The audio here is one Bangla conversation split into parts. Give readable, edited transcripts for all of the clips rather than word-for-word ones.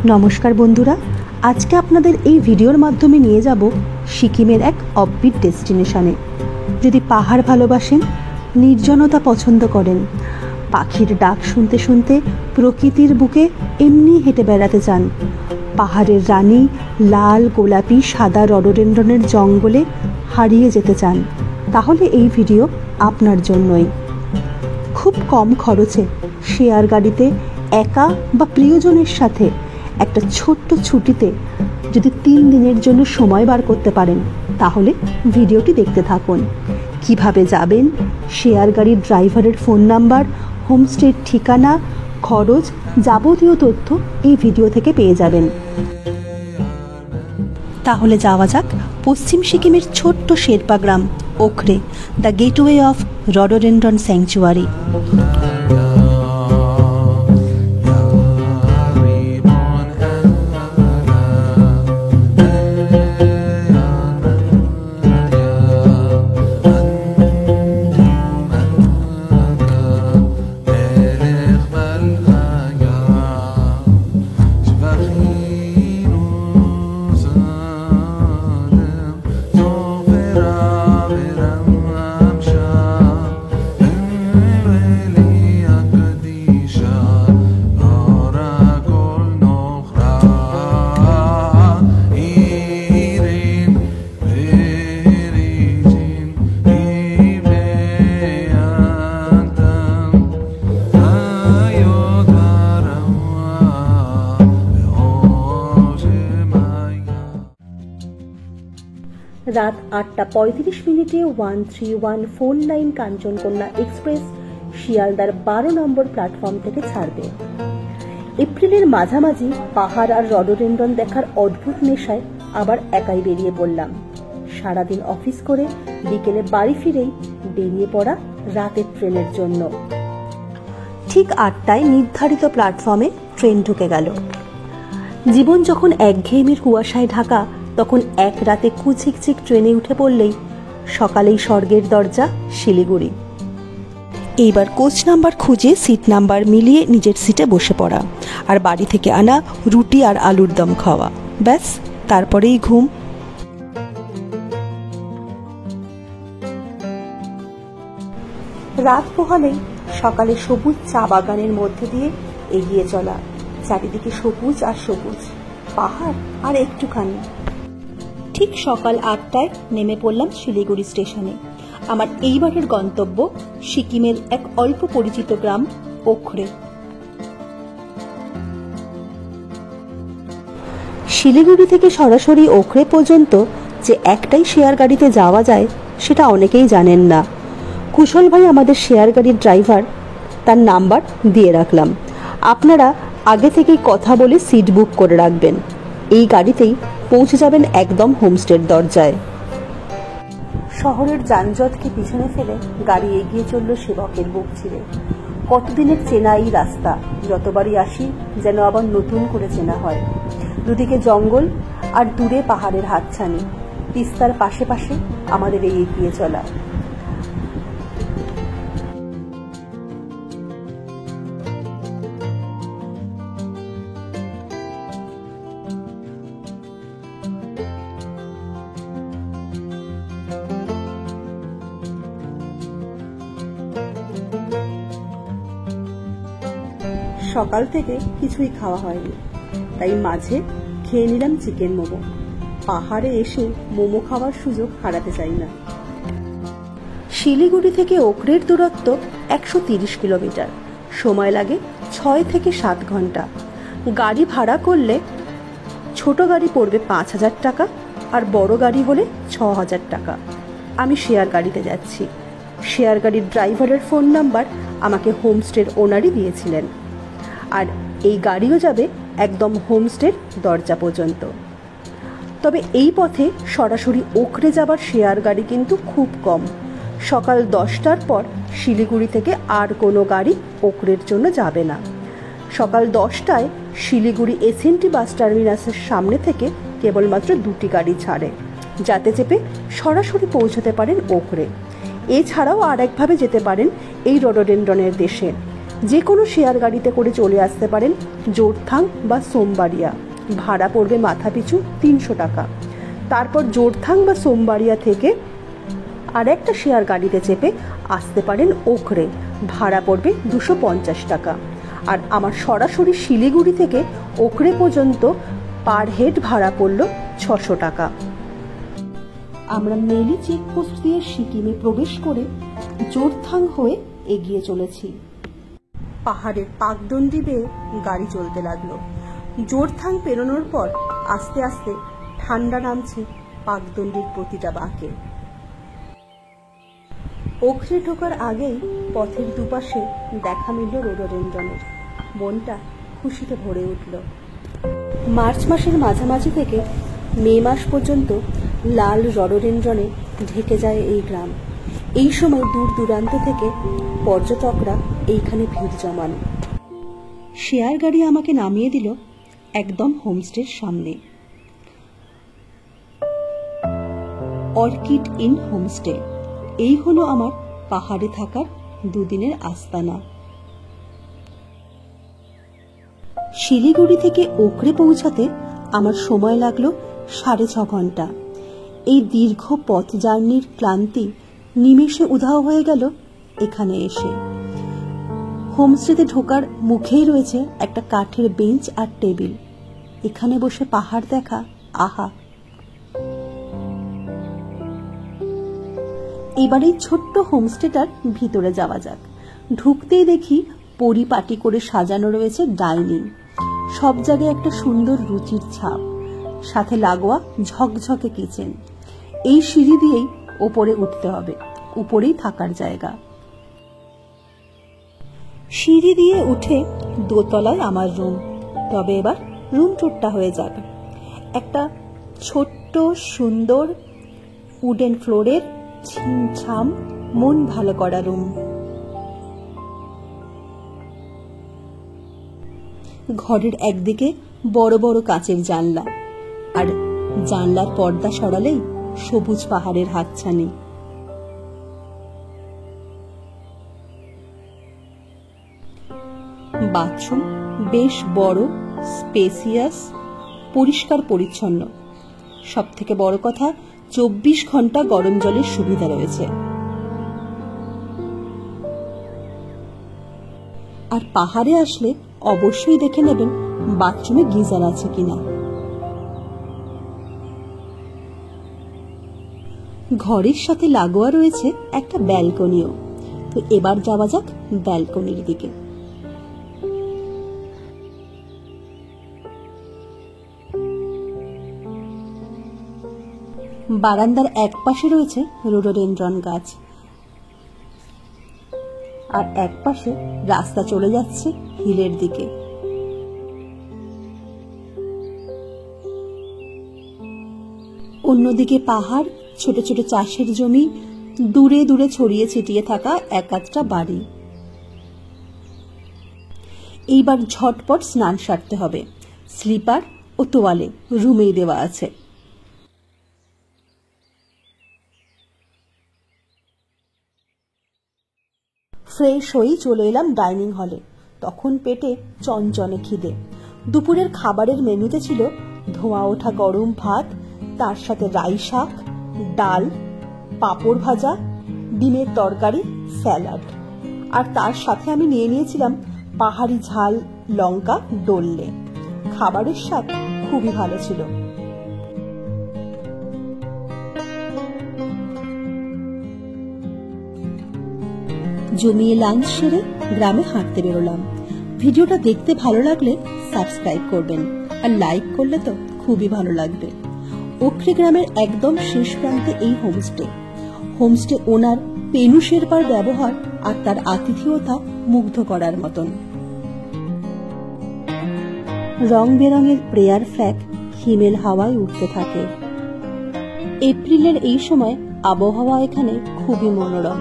নমস্কার বন্ধুরা, আজকে আপনাদের এই ভিডিওর মাধ্যমে নিয়ে যাব সিকিমের এক অফবিট ডেস্টিনেশনে। যদি পাহাড় ভালোবাসেন, নির্জনতা পছন্দ করেন, পাখির ডাক শুনতে শুনতে প্রকৃতির বুকে এমনি হেঁটে বেড়াতে চান, পাহাড়ের রানী লাল গোলাপি সাদা রডোডেন্ড্রনের জঙ্গলে হারিয়ে যেতে চান, তাহলে এই ভিডিও আপনার জন্যই। খুব কম খরচে শেয়ার গাড়িতে একা বা প্রিয়জনের সাথে একটা ছোট্ট ছুটিতে যদি 3 দিনের জন্য সময় বার করতে পারেন, তাহলে ভিডিওটি দেখতে থাকুন। কিভাবে যাবেন, শেয়ার গাড়ির ড্রাইভারের ফোন নাম্বার, হোমস্টের ঠিকানা, খরচ, যাবতীয় তথ্য এই ভিডিও থেকে পেয়ে যাবেন। তাহলে যাওয়া যাক পশ্চিম সিকিমের ছোট্ট শেরপা গ্রাম Okhrey, the gateway of rhododendron sanctuary. রাত 8:35 13149 কাঞ্চনকন্যা এক্সপ্রেস শিয়ালদার 12 নম্বর প্ল্যাটফর্ম থেকে ছাড়বে। এপ্রিলের মাঝামাঝি পাহাড় আর রডোডেন্ড্রন দেখার অদ্ভুত নেশায় আবার একাই বেরিয়ে পড়লাম। সারাদিন অফিস করে বিকেলে বাড়ি ফিরেই বেরিয়ে পড়া রাতের ট্রেনের জন্য। ঠিক 8টায় নির্ধারিত প্ল্যাটফর্মে ট্রেন ঢুকে গেল। জীবন যখন একঘেয়েমির কুয়াশায় ঢাকা, তখন এক রাতে কুচিকচিক ট্রেনে উঠে পড়লেই সকালেই স্বর্গের দরজা শিলিগুড়ি। এইবার কোচ নাম্বার খুঁজে সিট নাম্বার মিলিয়ে নিজের সিটে বসে পড়া, আর বাড়ি থেকে আনা রুটি আর আলুর দম খাওয়া, ব্যাস তারপরেই ঘুম। রাত পোহালেই সকালে সবুজ চা বাগানের মধ্যে দিয়ে এগিয়ে চলা, চারিদিকে সবুজ আর সবুজ, পাহাড় আর একটুখানি। ঠিক সকাল 8টায় নেমে পড়লাম শিলিগুড়ি স্টেশনে। আমার এইবারের গন্তব্য সিকিমের এক অল্প পরিচিত গ্রাম ওখরে। শিলিগুড়ি থেকে সরাসরি ওখরে পর্যন্ত যে একটাই শেয়ার গাড়িতে যাওয়া যায় সেটা অনেকেই জানেন না। কুশল ভাই আমাদের শেয়ার গাড়ির ড্রাইভার, তার নাম্বার দিয়ে রাখলাম। আপনারা আগে থেকেই কথা বলে সিট বুক করে রাখবেন। এই গাড়িতেই পৌঁছে যাবেন একদম হোমস্টের দরজায়। শহরের যানজটকে পিছনে ফেলে গাড়ি এগিয়ে চলল সেবকের বুক ছিঁড়ে। কতদিনের চেনা এই রাস্তা, যতবারই আসি যেন আবার নতুন করে চেনা হয়। দুদিকে জঙ্গল আর দূরে পাহাড়ের হাতছানি, তিস্তার পাশে পাশে আমাদের এই এগিয়ে চলা। সকাল থেকে কিছুই খাওয়া হয়নি, তাই মাঝে খেয়ে নিলাম চিকেন মোমো। পাহাড়ে এসে মোমো খাওয়ার সুযোগ হারাতে চাই না। শিলিগুড়ি থেকে ওখরের দূরত্ব 130 কিলোমিটার, সময় লাগে 6 থেকে 7 ঘন্টা। গাড়ি ভাড়া করলে ছোট গাড়ি পড়বে 5000 টাকা, আর বড় গাড়ি হলে 6000 টাকা। আমি শেয়ার গাড়িতে যাচ্ছি। শেয়ার গাড়ির ড্রাইভারের ফোন নাম্বার আমাকে হোমস্টের ওনারই দিয়েছিলেন, আর এই গাড়িও যাবে একদম হোমস্টের দরজা পর্যন্ত। তবে এই পথে সরাসরি ওখরে যাবার শেয়ার গাড়ি কিন্তু খুব কম। সকাল 10টার পর শিলিগুড়ি থেকে আর কোনো গাড়ি ওখরের জন্য যাবে না। সকাল 10টায় শিলিগুড়ি এসএনটি বাস টার্মিনাসের সামনে থেকে কেবলমাত্র 2টি গাড়ি ছাড়ে, যাতে চেপে সরাসরি পৌঁছতে পারেন ওখরে। এছাড়াও আর একভাবে যেতে পারেন এই রডোডেন্ড্রনের দেশে। যে কোনো শেয়ার গাড়িতে করে চলে আসতে পারেন জোরথাং বা সোমবাড়িয়া। ভাড়া পড়বে মাথাপিছু 300 টাকা। তারপর জোরথাং বা সোমবাড়িয়া থেকে আর একটা শেয়ার গাড়িতে চেপে আসতে পারেন ওখরে। ভাড়া পড়বে 250 টাকা। আর আমার সরাসরি শিলিগুড়ি থেকে ওখরে পর্যন্ত পার হেড ভাড়া পড়ল 600 টাকা। আমরা মেলি চেকপোস্ট দিয়ে সিকিমে প্রবেশ করে জোরথাং হয়ে এগিয়ে চলেছি। পাহাড়ের পাকদণ্ডি বেয়ে গাড়ি চলতে লাগলো। জোরথাং পেরোনোর পর আস্তে আস্তে ঠান্ডা নামছে পাকদণ্ডির প্রতিটা বাঁকে। ওখরে ঢোকার আগেই পথের দুপাশে দেখা মিলল রোডোডেনড্রনের। মনটা খুশিতে ভরে উঠল। মার্চ মাসের মাঝামাঝি থেকে মে মাস পর্যন্ত লাল রডোডেনড্রনে ঢেকে যায় এই গ্রাম। এই সময় দূর দূরান্ত থেকে পর্যটকরা এইখানে ভিড় জমান। শেয়ার গাড়ি আমাকে নামিয়ে দিল একদম হোমস্টের সামনে। অর্কিড ইন হোমস্টে, এই হলো আমার পাহাড়ে থাকার দুদিনের আস্তানা। শিলিগুড়ি থেকে ওখরে পৌঁছাতে আমার সময় লাগলো 6.5 ঘন্টা। এই দীর্ঘ পথ জার্নির ক্লান্তি নিমেষে উধাও হয়ে গেল এখানে এসে। হোমস্টেতে ঢোকার মুখেই রয়েছে একটা কাঠের বেঞ্চ আর টেবিল। এখানে বসে পাহাড় দেখা, আহা। এবার এই ছোট্ট হোমস্টেটার ভিতরে যাওয়া যাক। ঢুকতেই দেখি পরিপাটি করে সাজানো রয়েছে ডাইনিং। সব জায়গায় একটা সুন্দর রুচির ছাপ, সাথে লাগোয়া ঝকঝকে কিচেন। এই সিঁড়ি দিয়েই ওপরে উঠতে হবে, উপরেই থাকার জায়গা। সিঁড়ি দিয়ে উঠে দোতলায় আমার রুম। তবে এবার রুম টুরটা হয়ে যাবে। একটা ছোট্ট সুন্দর উডেন ফ্লোরের ছিমছাম মন ভালো করা রুম। ঘরের একদিকে বড় বড় কাচের জানলা, আর জানলার পর্দা সরালেই সবুজ পাহাড়ের হাতছানি। বাথরুম বেশ বড়, স্পেসিয়াস, পরিষ্কার পরিচ্ছন্ন। সব থেকে বড় কথা, 24 ঘন্টা গরম জলের সুবিধা রয়েছে। আর পাহাড়ে আসলে অবশ্যই দেখে নেবেন বাথরুমে গিজার আছে কিনা। ঘরের সাথে লাগোয়া রয়েছে একটা ব্যালকনিও। তো এবার যাওয়া যাক ব্যালকনির দিকে। বারান্দার এক পাশে রয়েছে রোডোডেনড্রন গাছ, আর এক পাশে রাস্তা চলে যাচ্ছে হিলের দিকে। অন্যদিকে পাহাড়, ছোট ছোট চাষের জমি, দূরে দূরে ছড়িয়ে ছিটিয়ে থাকা এক আধটা বাড়ি। এইবার ঝটপট স্নান সারতে হবে। স্লিপার ও তোয়ালে রুমেই দেওয়া আছে। ফ্রেশ হয়েই চলে এলাম ডাইনিং হলে। তখন পেটে চনচনে খিদে। দুপুরের খাবারের মেনুতে ছিল ধোঁয়া ওঠা গরম ভাত, তার সাথে রাই শাক, ডাল, পাঁপড় ভাজা, ডিমের তরকারি, স্যালাড। আর তার সাথে আমি নিয়ে নিয়েছিলাম পাহাড়ি ঝাল লঙ্কা ডললে। খাবারের স্বাদ খুবই ভালো ছিল। জমিয়ে লাঞ্চ সেরে গ্রামে হাঁটতে বেরোলাম। ভিডিওটা দেখতে ভালো লাগলে সাবস্ক্রাইব করবেন, আর লাইক করলে তো খুবই ভালো লাগবে। ওখরে গ্রামের একদম শেষ প্রান্তে এই হোমস্টে ওনার পেনু শেরপার ব্যবহার আর তার আতিথেয়তা মুগ্ধ করার মতন। রং বেরঙের প্রেয়ার ফ্ল্যাগ হিমেল হাওয়ায় উঠতে থাকে। এপ্রিলের এই সময় আবহাওয়া এখানে খুবই মনোরম।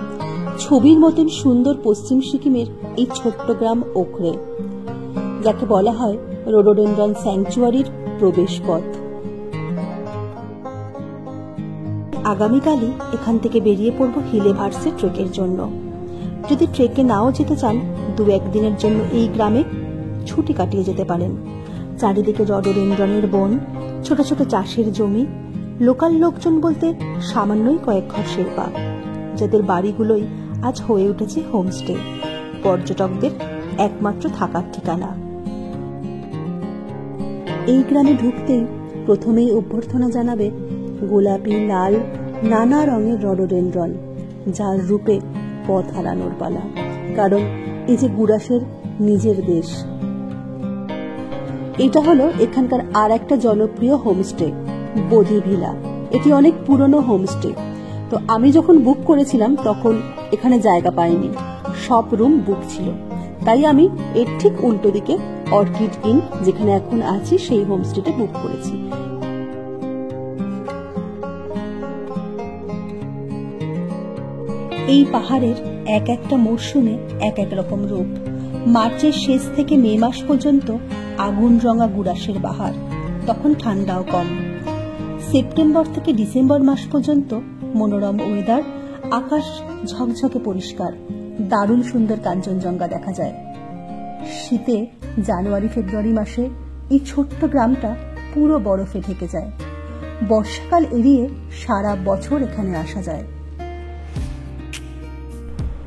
ছবির মতন সুন্দর পশ্চিম সিকিমের এই ছোট্ট গ্রাম ওখরে, যাকে বলা হয় রোডোডেনড্রন স্যাংচুয়ারির প্রবেশ পথ। আগামীকালই এখান থেকে বেরিয়ে পড়ব হিলে ভার্সে ট্রেকের জন্য। যদি ট্রেকে নাও যেতে চান 2-1 দিনের জন্য এই গ্রামে ছুটি কাটিয়ে যেতে পারেন। চারিদিকে রডোডেনড্রনের বন, ছোট ছোট চাষের জমি, লোকাল লোকজন বলতে সামান্যই কয়েক ঘর শেরপা, যাদের বাড়িগুলোই আজ হয়ে উঠেছে হোমস্টে, পর্যটকদের একমাত্র থাকার ঠিকানা। এই গ্রামে ঢুকতেই প্রথমেই অভ্যর্থনা জানাবে গোলাপি, লাল, নানা রঙের রডোডেনড্রন, যার রূপে পথ হারানোর পালা, কারণ এই যে গুড়াসের নিজের দেশ। এটা হলো এখানকার আর একটা জনপ্রিয় হোমস্টে, বোধি ভিলা। এটি অনেক পুরনো হোমস্টে। তো আমি যখন বুক করেছিলাম তখন এখানে জায়গা পাইনি, সব রুম বুক ছিল। তাই আমি এর ঠিক উল্টো দিকে অর্কিড ইন, যেখানে এখন আছি, সেই হোমস্টেতে বুক করেছি। এই পাহাড়ের এক একটা মরশুমে এক এক রকম রূপ। মার্চের শেষ থেকে মে মাস পর্যন্ত আগুন রঙা গুড়াসের বাহার, তখন ঠান্ডাও কম। সেপ্টেম্বর থেকে ডিসেম্বর মাস পর্যন্ত মনোরম ওয়েদার, আকাশ ঝকঝকে পরিষ্কার, দারুণ সুন্দর কাঞ্চনজঙ্ঘা দেখা যায়। শীতে জানুয়ারি ফেব্রুয়ারি মাসে এই ছোট্ট গ্রামটা পুরো বরফে ঢেকে যায়। বর্ষাকাল এড়িয়ে সারা বছর এখানে আসা যায়।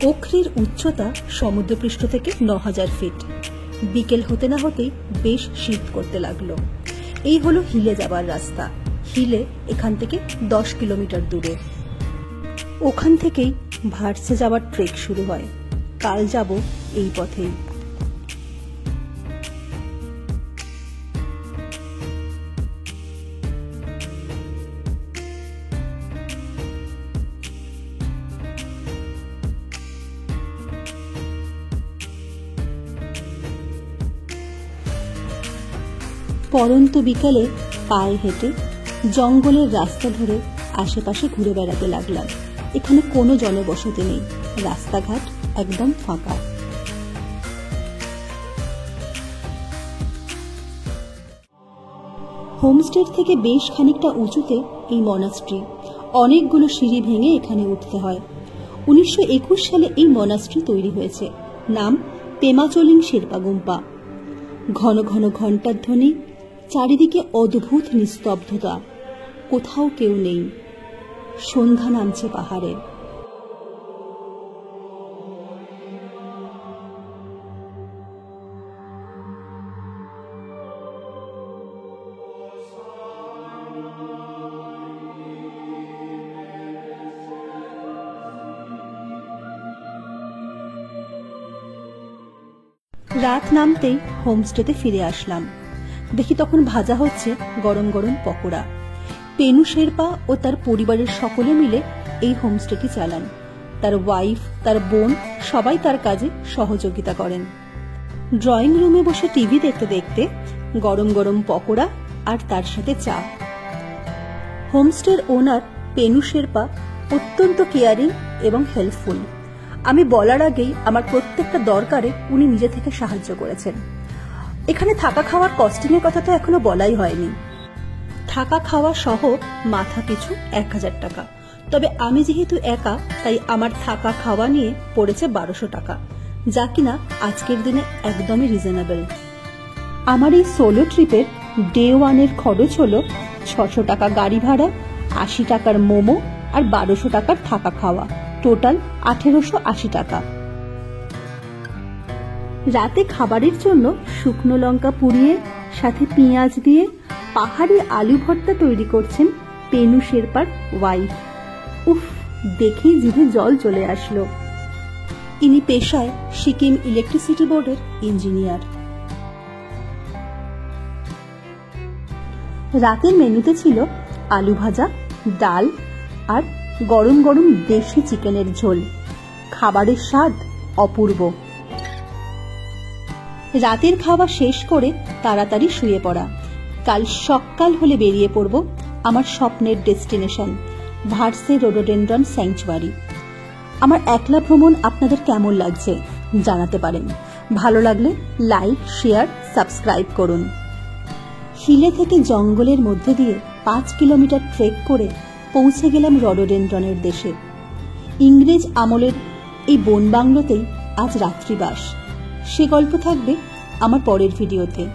ওখরির উচ্চতা সমুদ্রপৃষ্ঠ থেকে 9000 ফিট। বিকেল হতে না হতেই বেশ শীত করতে লাগলো। এই হলো হিলে যাবার রাস্তা। হিলে এখান থেকে 10 কিলোমিটার দূরে। ওখান থেকেই ভার্সে যাওয়ার ট্রেক শুরু হয়। কাল যাব এই পথেই। পরন্ত বিকেলে পায়ে হেঁটে জঙ্গলের রাস্তা ধরে আশেপাশে ঘুরে বেড়াতে লাগলাম। এখানে কোনো জনবসতি নেই, রাস্তাঘাট একদম ফাঁকা। হোমস্টের থেকে বেশ খানিকটা উঁচুতে এই মনাস্ট্রি। অনেকগুলো সিঁড়ি ভেঙে এখানে উঠতে হয়। 1921 সালে এই মনাস্ট্রি তৈরি হয়েছে। নাম পেমাচলিং শেরপা গুম্পা। ঘন ঘন ঘণ্টার ধ্বনি, চারিদিকে অদ্ভুত নিস্তব্ধতা, কোথাও কেউ নেই। সন্ধ্যা নামছে পাহাড়ে। রাত নামতেই হোমস্টেতে ফিরে আসলাম। দেখি তখন ভাজা হচ্ছে গরম গরম পকোড়া। পেনু শেরপা ও তার পরিবারের সকলে মিলে এই হোমস্টেটি চালান। তার ওয়াইফ, তার বোন সবাই তার কাজে সহযোগিতা করেন। ড্রয়িং রুমে বসে টিভি দেখতে দেখতে গরম গরম পকোড়া আর তার সাথে চা। হোমস্টের ওনার পেনু শেরপা অত্যন্ত কেয়ারিং এবং হেল্পফুল। আমি বলার আগেই আমার প্রত্যেকটা দরকারে উনি নিজে থেকে সাহায্য করেছেন। এখানে থাকা খাওয়ার কস্টিংয়ের কথা তো এখনো বলাই হয়নি। থাকা খাওয়া সহ মাথা পিছু 1000 টাকা। তবে আমি যেহেতু একা, তাই আমার থাকা খাওয়া নিয়ে পড়েছে 1200 টাকা, যা কিনা আজকের দিনে একদমই রিজনেবল। আমার এই সোলো ট্রিপের ডে 1 খরচ হলো 600 টাকা গাড়ি ভাড়া, 80 টাকার মোমো আর 1200 টাকার থাকা খাওয়া, টোটাল 1880 টাকা। রাতে খাবারের জন্য শুকনো লঙ্কা পুড়িয়ে সাথে পেঁয়াজ দিয়ে পাহাড়ি আলু ভর্তা তৈরি করছেন পেনু শেরপার ওয়াইফ। উফ, দেখেই জিভে জল চলে আসলো। ইনি পেশায় সিকিম ইলেকট্রিসিটি বোর্ডের ইঞ্জিনিয়ার। রাতের মেনুতে ছিল আলু ভাজা, ডাল আর গরম গরম দেশি চিকেনের ঝোল। খাবারের স্বাদ অপূর্ব। রাতের খাওয়া শেষ করে তাড়াতাড়ি শুয়ে পড়া। কাল সকাল হলে বেরিয়ে পড়ব আমার স্বপ্নের ডেস্টিনেশন, ভার্সে রোডোডেনড্রন স্যাংচুয়ারি। আমার একলা ভ্রমণ আপনাদের কেমন লাগছে জানাতে পারেন। ভালো লাগলে লাইক, শেয়ার, সাবস্ক্রাইব করুন। হিলে থেকে জঙ্গলের মধ্যে দিয়ে 5 কিলোমিটার ট্রেক করে পৌঁছে গেলাম রডোডেনড্রনের দেশে। ইংরেজ আমলের এই বন বাংলোতেই আজ রাত্রিবাস। সে গল্প থাকবে আমার পরের ভিডিওতে।